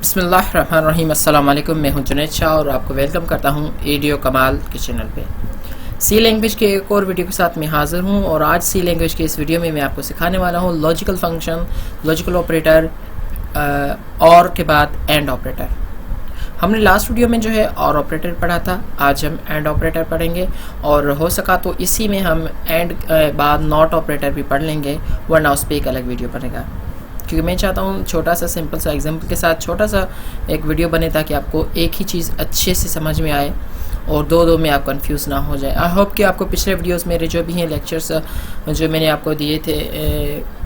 बिस्मिल्लाहिर्रहमानिर्रहीम। अस्सलाम वालेकुम। मैं हूं जुनैद शाह और आपको वेलकम करता हूं एडियो कमाल के चैनल पे। सी लैंग्वेज के एक और वीडियो के साथ मैं हाज़िर हूं और आज सी लैंग्वेज के इस वीडियो में मैं आपको सिखाने वाला हूं लॉजिकल फंक्शन, लॉजिकल ऑपरेटर और के बाद एंड ऑपरेटर। हमने लास्ट वीडियो में जो है और ऑपरेटर पढ़ा था, आज हम एंड ऑपरेटर पढ़ेंगे और हो सका तो इसी में हम एंड बाद नॉट ऑपरेटर भी पढ़ लेंगे, वरना उस पर एक अलग वीडियो बनेगा। क्योंकि मैं चाहता हूँ छोटा सा सिंपल सा एग्जाम्पल के साथ छोटा सा एक वीडियो बने ताकि आपको एक ही चीज़ अच्छे से समझ में आए और दो में आप कंफ्यूज ना हो जाए। आई होप कि आपको पिछले वीडियोस मेरे जो भी हैं लेक्चर्स जो मैंने आपको दिए थे,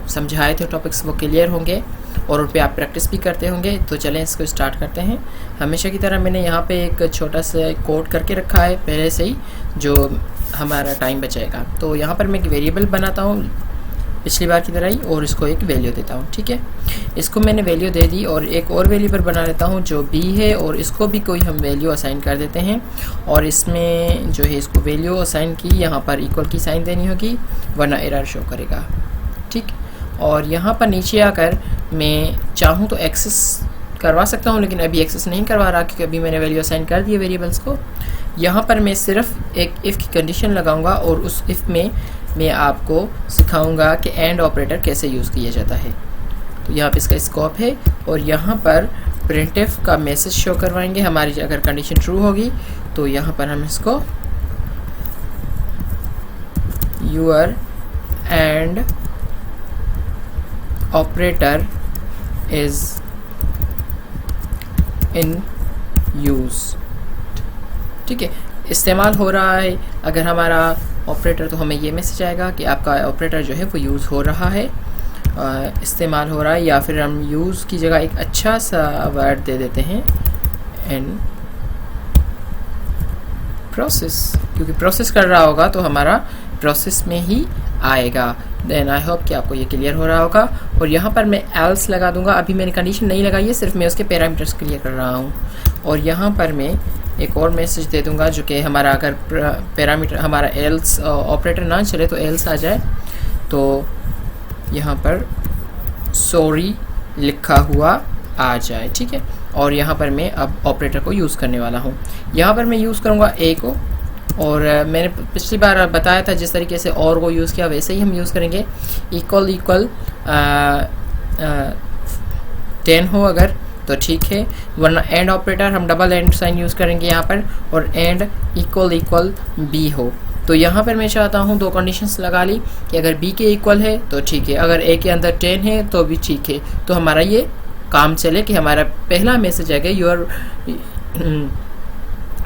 समझाए थे टॉपिक्स, वो क्लियर होंगे और उन पर आप प्रैक्टिस भी करते होंगे। तो चलें इसको स्टार्ट करते हैं। हमेशा की तरह मैंने यहाँ पे एक छोटा सा कोड करके रखा है पहले से ही, जो हमारा टाइम बचाएगा। तो यहाँ पर मैं एक वेरिएबल बनाता हूँ पिछली बार की तरह ही और इसको एक वैल्यू देता हूँ। ठीक है, इसको मैंने वैल्यू दे दी और एक और वेरिएबल बना लेता हूँ जो b है और इसको भी कोई हम वैल्यू असाइन कर देते हैं और इसमें जो है इसको वैल्यू असाइन की यहाँ पर इक्वल की साइन देनी होगी, वरना एरर शो करेगा। ठीक, और यहाँ पर नीचे आकर मैं चाहूँ तो एक्सेस करवा सकता हूँ, लेकिन अभी एक्सेस नहीं करवा रहा क्योंकि अभी मैंने वैल्यू असाइन कर दिए वेरिएबल्स को। यहाँ पर मैं सिर्फ एक इफ़ की कंडीशन लगाऊंगा और उस इफ़ में मैं आपको सिखाऊंगा कि एंड ऑपरेटर कैसे यूज़ किया जाता है। तो यहाँ पे इसका स्कोप है और यहाँ पर प्रिंटफ का मैसेज शो करवाएंगे। हमारी अगर कंडीशन ट्रू होगी तो यहाँ पर हम इसको your end operator is in use, ठीक है, इस्तेमाल हो रहा है। अगर हमारा ऑपरेटर, तो हमें ये मैसेज आएगा कि आपका ऑपरेटर जो है वो यूज़ हो रहा है, इस्तेमाल हो रहा है। या फिर हम यूज़ की जगह एक अच्छा सा वर्ड दे देते हैं इन प्रोसेस, क्योंकि प्रोसेस कर रहा होगा तो हमारा प्रोसेस में ही आएगा। देन आई होप कि आपको ये क्लियर हो रहा होगा। और यहाँ पर मैं एल्स लगा दूंगा। अभी मैंने कंडीशन नहीं लगाई है, सिर्फ मैं उसके पैरामीटर्स क्लियर कर रहा हूँ। और यहाँ पर मैं एक और मैसेज दे दूंगा जो कि हमारा अगर पैरामीटर हमारा एल्स ऑपरेटर ना चले तो एल्स आ जाए, तो यहाँ पर सॉरी लिखा हुआ आ जाए। ठीक है, और यहाँ पर मैं अब ऑपरेटर को यूज़ करने वाला हूँ। यहाँ पर मैं यूज़ करूँगा ए को, और मैंने पिछली बार बताया था जिस तरीके से और को यूज़ किया वैसे ही हम यूज़ करेंगे। इक्वल 10 हो अगर तो ठीक है, वरना एंड ऑपरेटर हम डबल एंड साइन यूज़ करेंगे यहाँ पर, और एंड इक्वल b हो। तो यहाँ पर मैं चाहता हूँ दो कंडीशंस लगा ली कि अगर b के इक्वल है तो ठीक है, अगर a के अंदर 10 है तो भी ठीक है। तो हमारा ये काम चले कि हमारा पहला मैसेज आएगा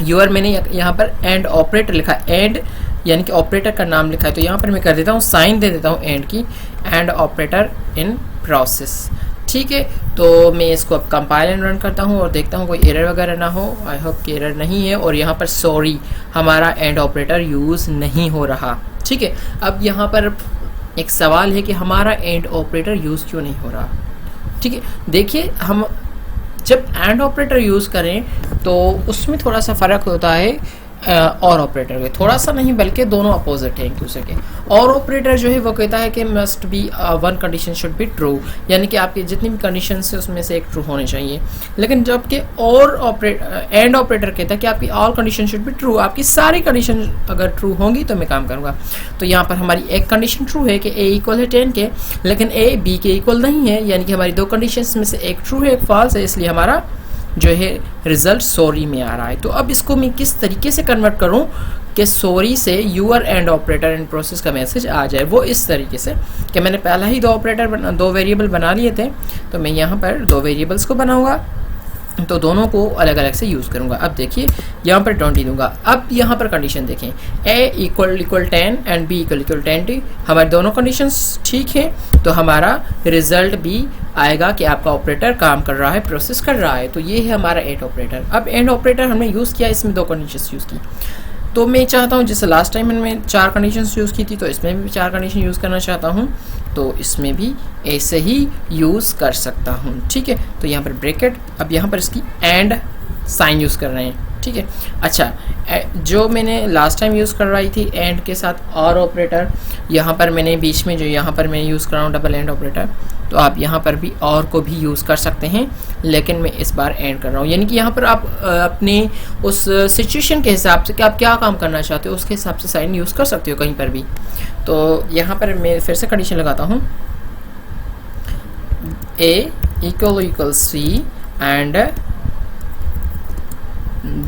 यूर मैंने यहाँ पर एंड ऑपरेटर लिखा, एंड यानी कि ऑपरेटर का नाम लिखा है, तो यहाँ पर मैं कर देता हूँ साइन दे देता हूँ एंड की, एंड ऑपरेटर इन प्रोसेस। ठीक है, तो मैं इसको अब कंपाइल एंड रन करता हूँ और देखता हूँ कोई एरर वगैरह ना हो। आई होप कि एरर नहीं है। और यहाँ पर सॉरी, हमारा एंड ऑपरेटर यूज़ नहीं हो रहा। ठीक है, अब यहाँ पर एक सवाल है कि हमारा एंड ऑपरेटर यूज़ क्यों नहीं हो रहा। ठीक है, देखिए, हम जब एंड ऑपरेटर यूज़ करें तो उसमें थोड़ा सा फ़र्क होता है और ऑपरेटर में, थोड़ा सा नहीं बल्कि दोनों अपोजिट हैं एक दूसरे के। और ऑपरेटर जो है वो कहता है कि must be one condition should be true, यानी कि आपकी जितनी भी कंडीशन है उसमें से एक ट्रू होनी चाहिए। लेकिन जबकि और एंड ऑपरेटर कहता है कि आपकी all condition should be true, आपकी सारी कंडीशन अगर ट्रू होंगी तो मैं काम करूँगा। तो यहाँ पर हमारी एक कंडीशन ट्रू है कि a इक्वल है 10 के, लेकिन a b के इक्वल नहीं है, यानी कि हमारी दो कंडीशन में से एक ट्रू है एक फॉल्स है, इसलिए हमारा जो है रिजल्ट सॉरी में आ रहा है। तो अब इसको मैं किस तरीके से कन्वर्ट करूं कि सॉरी से your end operator in process का मैसेज आ जाए। वो इस तरीके से कि मैंने पहला ही दो वेरिएबल बना लिए थे, तो मैं यहाँ पर दो वेरिएबल्स को बनाऊंगा, तो दोनों को अलग अलग से यूज़ करूँगा। अब देखिए, यहाँ पर 20 दूंगा। अब यहाँ पर कंडीशन देखें, a equal 10 and b equal 20, हमारी दोनों कंडीशंस ठीक है, तो हमारा रिजल्ट भी आएगा कि आपका ऑपरेटर काम कर रहा है, प्रोसेस कर रहा है। तो ये है हमारा एंड ऑपरेटर। अब एंड ऑपरेटर हमने यूज़ किया, इसमें दो कंडीशंस यूज़ की, तो मैं चाहता हूँ जैसे लास्ट टाइम मैंने 4 कंडीशंस यूज़ की थी, तो इसमें भी 4 कंडीशन यूज़ करना चाहता हूँ, तो इसमें भी ऐसे ही यूज़ कर सकता हूँ। ठीक है, तो यहाँ पर ब्रैकेट, अब यहाँ पर इसकी एंड साइन यूज़ कर रहे हैं। ठीक है, अच्छा, जो मैंने लास्ट टाइम यूज़ करवाई थी एंड के साथ और ऑपरेटर, यहाँ पर मैंने बीच में जो यहाँ पर मैं यूज़ कर रहा हूँ डबल एंड ऑपरेटर, तो आप यहाँ पर भी और को भी यूज़ कर सकते हैं, लेकिन मैं इस बार एंड कर रहा हूँ। यानी कि यहाँ पर आप अपने उस सिचुएशन के हिसाब से कि आप क्या काम करना चाहते हो उसके हिसाब से साइन यूज़ कर सकते हो कहीं पर भी। तो यहाँ पर मैं फिर से कंडीशन लगाता हूँ, A equal C and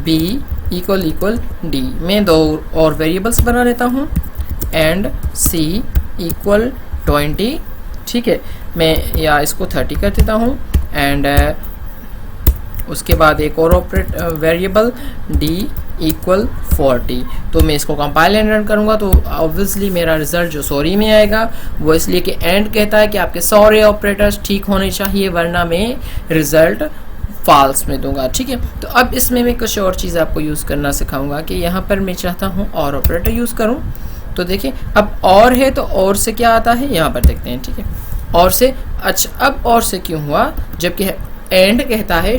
B equal D। मैं दो और वेरिएबल्स बना लेता हूँ, एंड C इक्वल 20, ठीक है। मैं या इसको 30 कर देता हूँ, एंड उसके बाद एक और वेरिएबल D इक्वल 40। तो मैं इसको कंपाइल एंड रन करूँगा तो ऑब्वियसली मेरा रिजल्ट जो सॉरी में आएगा वो इसलिए कि एंड कहता है कि आपके सारे ऑपरेटर्स ठीक होने चाहिए, वरना मैं रिजल्ट फॉल्स में दूंगा, ठीक है। तो अब इसमें मैं कुछ और चीज़ आपको यूज़ करना सिखाऊंगा कि यहाँ पर मैं चाहता हूँ और ऑपरेटर यूज़ करूँ। तो देखिए अब और है तो और से क्या आता है यहाँ पर देखते हैं, ठीक है। और से, अच्छा अब और से क्यों हुआ, जबकि एंड कहता है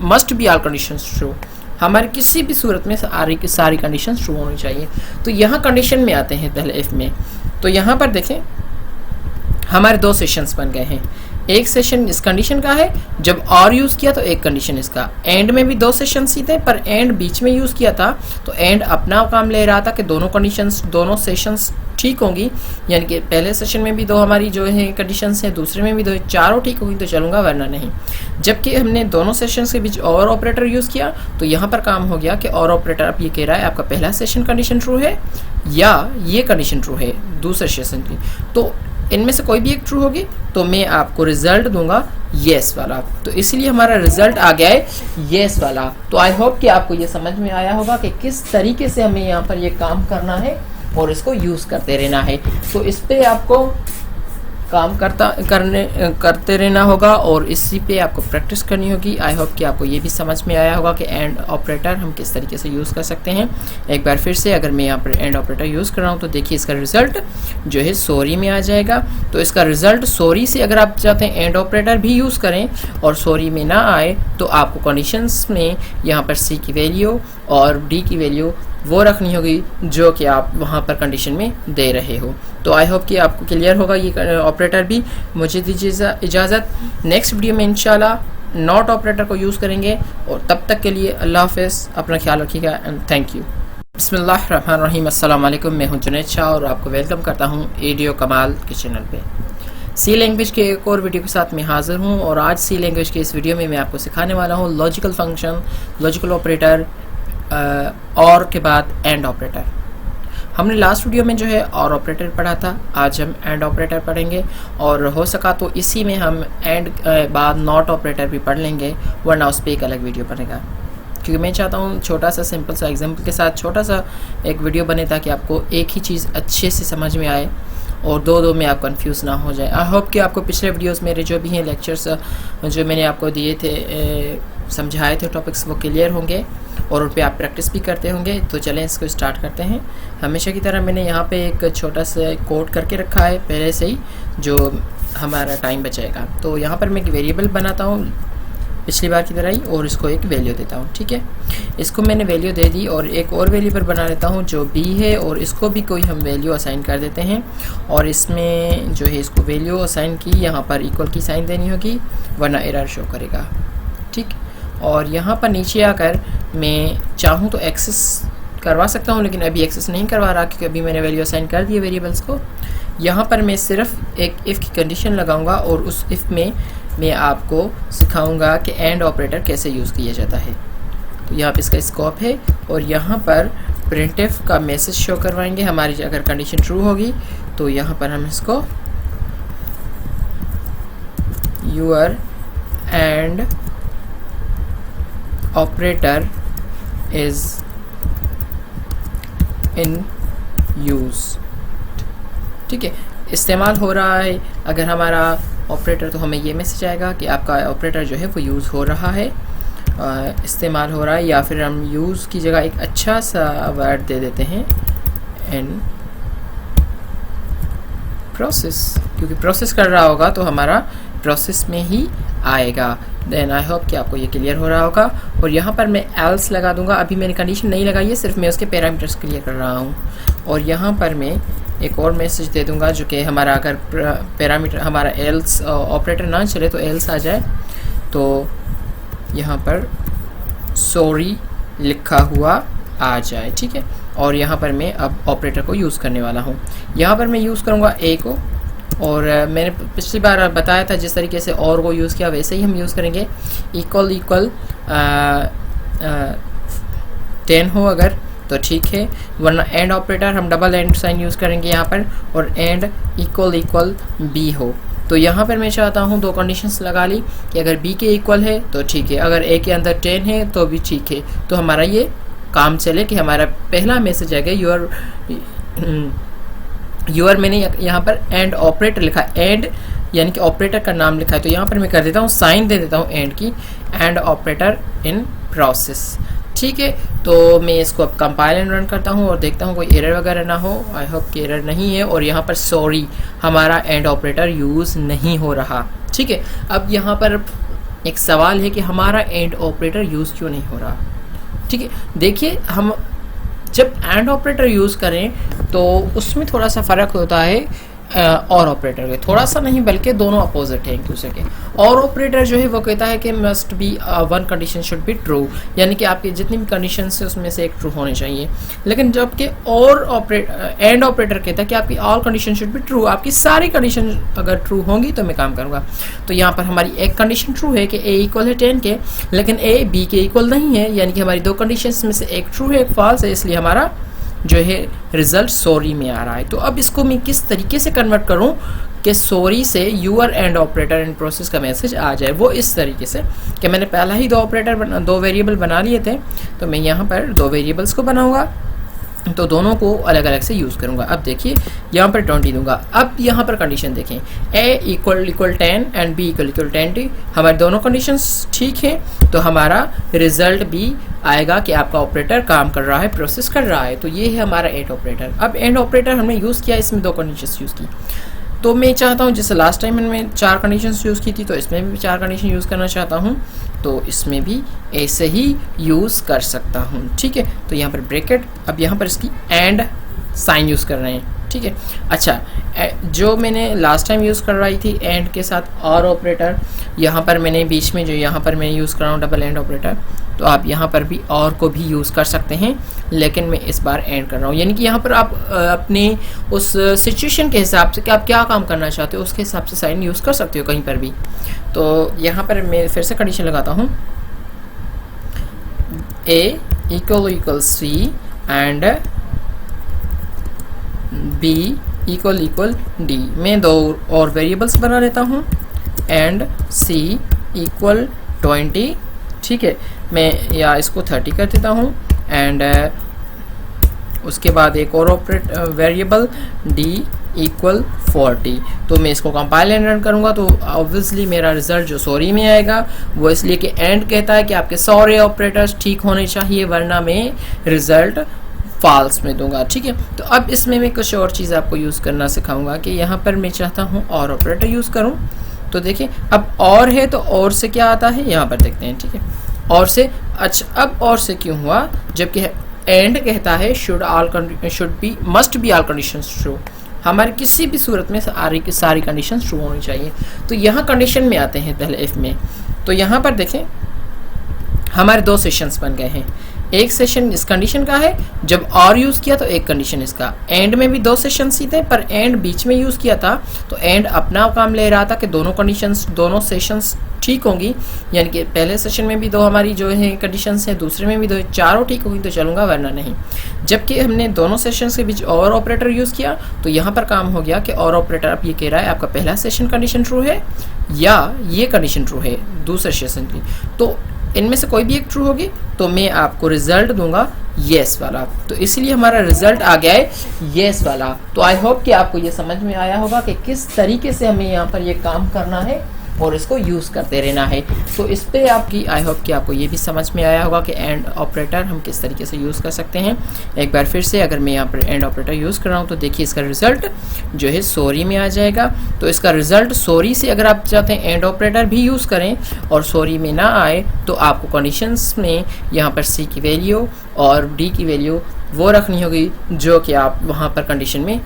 must be all conditions true, हमारे किसी भी सूरत में सारी कंडीशंस ट्रू होनी चाहिए। तो यहाँ कंडीशन में आते हैं पहले इफ में। तो यहाँ पर देखें हमारे दो सेशंस बन गए हैं। एक सेशन इस कंडीशन का है, जब और यूज़ किया तो एक कंडीशन इसका। एंड में भी दो सेशंस ही थे, पर एंड बीच में यूज़ किया था तो एंड अपना काम ले रहा था कि दोनों कंडीशंस, दोनों सेशंस ठीक होंगी। यानी कि पहले सेशन में भी दो हमारी जो है कंडीशंस हैं, दूसरे में भी दो, चारों ठीक होगी तो चलूँगा, वरना नहीं। जबकि हमने दोनों सेशंस के बीच और ऑपरेटर यूज़ किया तो यहाँ पर काम हो गया कि और ऑपरेटर अब ये कह रहा है आपका पहला सेशन कंडीशन ट्रू है या ये कंडीशन ट्रू है दूसरे सेशन की। तो इनमें से कोई भी एक ट्रू होगी तो मैं आपको रिजल्ट दूंगा येस वाला। तो इसलिए हमारा रिजल्ट आ गया है येस वाला। तो आई होप कि आपको ये समझ में आया होगा कि किस तरीके से हमें यहाँ पर ये काम करना है और इसको यूज़ करते रहना है। तो इस पे आपको काम करते रहना होगा और इसी पे आपको प्रैक्टिस करनी होगी। आई होप कि आपको ये भी समझ में आया होगा कि एंड ऑपरेटर हम किस तरीके से यूज़ कर सकते हैं। एक बार फिर से अगर मैं यहाँ पर एंड ऑपरेटर यूज़ कर रहा हूँ तो देखिए इसका रिज़ल्ट जो है सॉरी में आ जाएगा। तो इसका रिज़ल्ट सॉरी से अगर आप चाहते हैं एंड ऑपरेटर भी यूज़ करें और सॉरी में ना आए तो आपको कंडीशंस में यहाँ पर C की वैल्यू और D की वैल्यू वो रखनी होगी जो कि आप वहाँ पर कंडीशन में दे रहे हो। तो आई होप कि आपको क्लियर होगा ये ऑपरेटर भी। मुझे दीजिए इजाज़त, नेक्स्ट वीडियो में इंशाल्लाह नॉट ऑपरेटर को यूज़ करेंगे। और तब तक के लिए अल्लाह हाफ़िज़, अपना ख्याल रखिएगा एंड थैंक यू। बिस्मिल्लाहिर्रहमानिर्रहीम, अस्सलाम वालेकुम। मैं हूं जुनैद शाह और आपको वेलकम करता हूं एडियो कमाल के चैनल पे। सी लैंग्वेज के एक और वीडियो के साथ मैं हाज़िर हूं और आज सी लैंग्वेज के इस वीडियो में मैं आपको सिखाने वाला हूं लॉजिकल फंक्शन, लॉजिकल ऑपरेटर और के बाद एंड ऑपरेटर। हमने लास्ट वीडियो में जो है और ऑपरेटर पढ़ा था, आज हम एंड ऑपरेटर पढ़ेंगे और हो सका तो इसी में हम एंड बाद नॉट ऑपरेटर भी पढ़ लेंगे, वरना उस पर एक अलग वीडियो बनेगा। क्योंकि मैं चाहता हूँ छोटा सा सिंपल सा एग्जाम्पल के साथ छोटा सा एक वीडियो बने ताकि आपको एक ही चीज़ अच्छे से समझ में आए और दो में आप कंफ्यूज ना हो जाए। आई होप कि आपको पिछले वीडियोस मेरे जो भी हैं लेक्चर्स जो मैंने आपको दिए थे, समझाए थे टॉपिक्स, वो क्लियर होंगे और उन पे आप प्रैक्टिस भी करते होंगे। तो चलें इसको स्टार्ट करते हैं। हमेशा की तरह मैंने यहाँ पे एक छोटा सा कोड करके रखा है पहले से ही जो हमारा टाइम बचाएगा। तो यहाँ पर मैं एक वेरिएबल बनाता हूँ पिछली बार की तरह ही और इसको एक वैल्यू देता हूँ, ठीक है। इसको मैंने वैल्यू दे दी और एक और वेरिएबल बना लेता हूँ जो b है और इसको भी कोई हम वैल्यू असाइन कर देते हैं और इसमें जो है इसको वैल्यू असाइन की यहाँ पर इक्वल की साइन देनी होगी, वरना एरर शो करेगा, ठीक। और यहाँ पर नीचे आकर मैं चाहूँ तो एक्सेस करवा सकता हूँ, लेकिन अभी एक्सेस नहीं करवा रहा क्योंकि अभी मैंने वैल्यू असाइन कर दिए वेरिएबल्स को। यहाँ पर मैं सिर्फ एक इफ़ की कंडीशन लगाऊंगा और उस इफ़ में मैं आपको सिखाऊंगा कि एंड ऑपरेटर कैसे यूज़ किया जाता है। तो यहाँ पे इसका स्कोप है और यहाँ पर प्रिंटफ का मैसेज शो करवाएंगे हमारी अगर कंडीशन ट्रू होगी। तो यहाँ पर हम इसको your end operator is in use, ठीक है, इस्तेमाल हो रहा है। अगर हमारा ऑपरेटर तो हमें ये मैसेज आएगा कि आपका ऑपरेटर जो है वो यूज़ हो रहा है, इस्तेमाल हो रहा है। या फिर हम यूज़ की जगह एक अच्छा सा वर्ड दे देते हैं इन प्रोसेस, क्योंकि प्रोसेस कर रहा होगा तो हमारा प्रोसेस में ही आएगा। देन आई होप कि आपको ये क्लियर हो रहा होगा। और यहाँ पर मैं एल्स लगा दूंगा, अभी मैंने कंडीशन नहीं लगाई है, सिर्फ मैं उसके पैरामीटर्स क्लियर कर रहा हूँ। और यहाँ पर मैं एक और मैसेज दे दूंगा जो कि हमारा अगर पैरामीटर हमारा एल्स ऑपरेटर ना चले तो एल्स आ जाए, तो यहाँ पर सॉरी लिखा हुआ आ जाए, ठीक है। और यहाँ पर मैं अब ऑपरेटर को यूज़ करने वाला हूँ। यहाँ पर मैं यूज़ करूँगा ए को, और मैंने पिछली बार बताया था जिस तरीके से और को यूज़ किया वैसे ही हम यूज़ करेंगे। इक्वल इक्वल 10 हो अगर तो ठीक है, वरना एंड ऑपरेटर हम डबल एंड साइन यूज़ करेंगे यहाँ पर, और एंड इक्वल इक्वल बी हो। तो यहाँ पर मैं चाहता हूँ दो कंडीशंस लगा ली कि अगर बी के इक्वल है तो ठीक है, अगर ए के अंदर 10 है तो भी ठीक है। तो हमारा ये काम चले कि हमारा पहला मैसेज आएगा यूर मैंने यहाँ पर एंड ऑपरेटर लिखा, एंड यानी कि ऑपरेटर का नाम लिखा है, तो यहाँ पर मैं कर देता हूँ साइन दे देता हूँ एंड की, एंड ऑपरेटर इन प्रोसेस, ठीक है। तो मैं इसको अब कंपाइल एंड रन करता हूँ और देखता हूँ कोई एरर वगैरह ना हो। आई होप कि एरर नहीं है। और यहाँ पर सॉरी हमारा एंड ऑपरेटर यूज़ नहीं हो रहा, ठीक है। अब यहाँ पर एक सवाल है कि हमारा एंड ऑपरेटर यूज़ क्यों नहीं हो रहा, ठीक है। देखिए, हम जब एंड ऑपरेटर यूज़ करें तो उसमें थोड़ा सा फ़र्क होता है और ऑपरेटर के, थोड़ा सा नहीं बल्कि दोनों अपोजिट हैं एक दूसरे के। और ऑपरेटर जो है वो कहता है कि must be one condition should be true, यानी कि आपकी जितनी भी कंडीशन है उसमें से एक ट्रू होनी चाहिए। लेकिन जबकि और एंड ऑपरेटर कहता है कि आपकी all condition should be true, आपकी सारी कंडीशन अगर ट्रू होंगी तो मैं काम करूँगा। तो यहाँ पर हमारी एक कंडीशन ट्रू है कि ए इक्वल है 10 के, लेकिन ए बी के इक्वल नहीं है, यानी कि हमारी दो कंडीशन में से एक ट्रू है एक फॉल्स है, इसलिए हमारा जो है रिजल्ट सॉरी में आ रहा है। तो अब इसको मैं किस तरीके से कन्वर्ट करूं कि सॉरी से your end operator in process का मैसेज आ जाए, वो इस तरीके से कि मैंने पहला ही दो वेरिएबल बना लिए थे, तो मैं यहाँ पर दो वेरिएबल्स को बनाऊंगा, तो दोनों को अलग अलग से यूज़ करूँगा। अब देखिए यहाँ पर 20 दूंगा। अब यहाँ पर कंडीशन देखें, ए इक्वल 10 एंड बी इक्वल 20, हमारे दोनों कंडीशंस ठीक हैं, तो हमारा रिजल्ट भी आएगा कि आपका ऑपरेटर काम कर रहा है, प्रोसेस कर रहा है। तो ये है हमारा एंड ऑपरेटर। अब एंड ऑपरेटर हमने यूज़ किया, इसमें दो कंडीशंस यूज़ की, तो मैं चाहता हूँ जैसे लास्ट टाइम मैंने 4 कंडीशंस यूज़ की थी, तो इसमें भी 4 कंडीशन यूज़ करना चाहता हूँ, तो इसमें भी ऐसे ही यूज़ कर सकता हूँ, ठीक है। तो यहाँ पर ब्रैकेट, अब यहाँ पर इसकी एंड साइन यूज़ कर रहे हैं, ठीक है। अच्छा, जो मैंने लास्ट टाइम यूज़ करवाई थी एंड के साथ और ऑपरेटर, यहाँ पर मैंने बीच में जो यहाँ पर मैं यूज़ कर रहा हूँ डबल एंड ऑपरेटर, तो आप यहाँ पर भी और को भी यूज़ कर सकते हैं, लेकिन मैं इस बार एंड कर रहा हूँ। यानी कि यहाँ पर आप अपने उस सिचुएशन के हिसाब से कि आप क्या काम करना चाहते हो उसके हिसाब से साइन यूज़ कर सकते हो कहीं पर भी। तो यहाँ पर मैं फिर से कंडीशन लगाता हूँ, A equal C and B equal D. मैं दो और वेरिएबल्स बना लेता हूँ, एंड सी इक्वल 20, ठीक है। मैं या इसको 30 कर देता हूँ, एंड उसके बाद एक और वेरिएबल डी इक्वल 40। तो मैं इसको कंपाइल एंड रन करूँगा, तो ऑब्वियसली मेरा रिजल्ट जो सॉरी में आएगा वो इसलिए कि एंड कहता है कि आपके सारे ऑपरेटर्स ठीक होने चाहिए, वरना मैं रिजल्ट फॉल्स में दूंगा, ठीक है। तो अब इसमें मैं कुछ और चीज़ आपको यूज़ करना सिखाऊंगा कि यहाँ पर मैं चाहता हूँ और ऑपरेटर यूज़ करूँ। तो देखिए, अब और है तो और से क्या आता है यहाँ पर देखते हैं, ठीक है। और से, अच्छा अब और से क्यों हुआ, जबकि एंड कहता है must be all conditions true, हमारी किसी भी सूरत में सारी कंडीशंस ट्रू होनी चाहिए। तो यहाँ कंडीशन में आते हैं पहले इफ में, तो यहाँ पर देखें हमारे दो सेशंस बन गए हैं। एक सेशन इस कंडीशन का है, जब और यूज़ किया तो एक कंडीशन इसका। एंड में भी दो सेशंस ही थे, पर एंड बीच में यूज़ किया था तो एंड अपना काम ले रहा था कि दोनों कंडीशंस, दोनों सेशंस ठीक होंगी, यानी कि पहले सेशन में भी दो हमारी जो है कंडीशंस हैं, दूसरे में भी दो, चारों ठीक होगी तो चलूँगा, वरना नहीं। जबकि हमने दोनों सेशंस के बीच और ऑपरेटर यूज़ किया, तो यहाँ पर काम हो गया कि और ऑपरेटर अब ये कह रहा है आपका पहला सेशन कंडीशन ट्रू है या ये कंडीशन ट्रू है दूसरे सेशन की, तो इनमें से कोई भी एक ट्रू होगी तो मैं आपको रिजल्ट दूंगा येस वाला। तो इसलिए हमारा रिजल्ट आ गया है येस वाला। तो आई होप कि आपको ये समझ में आया होगा कि किस तरीके से हमें यहाँ पर ये काम करना है और इसको यूज़ करते रहना है। तो इस पर आपकी आई होप कि आपको ये भी समझ में आया होगा कि एंड ऑपरेटर हम किस तरीके से यूज़ कर सकते हैं। एक बार फिर से अगर मैं यहाँ पर एंड ऑपरेटर यूज़ कर रहा हूँ तो देखिए इसका रिज़ल्ट जो है सॉरी में आ जाएगा। तो इसका रिज़ल्ट सॉरी से अगर आप चाहते हैं एंड ऑपरेटर भी यूज़ करें और सॉरी में ना आए, तो आपको कंडीशंस में यहाँ पर सी की वैल्यू और डी की वैल्यू वो रखनी होगी जो कि आप वहाँ पर कंडीशन में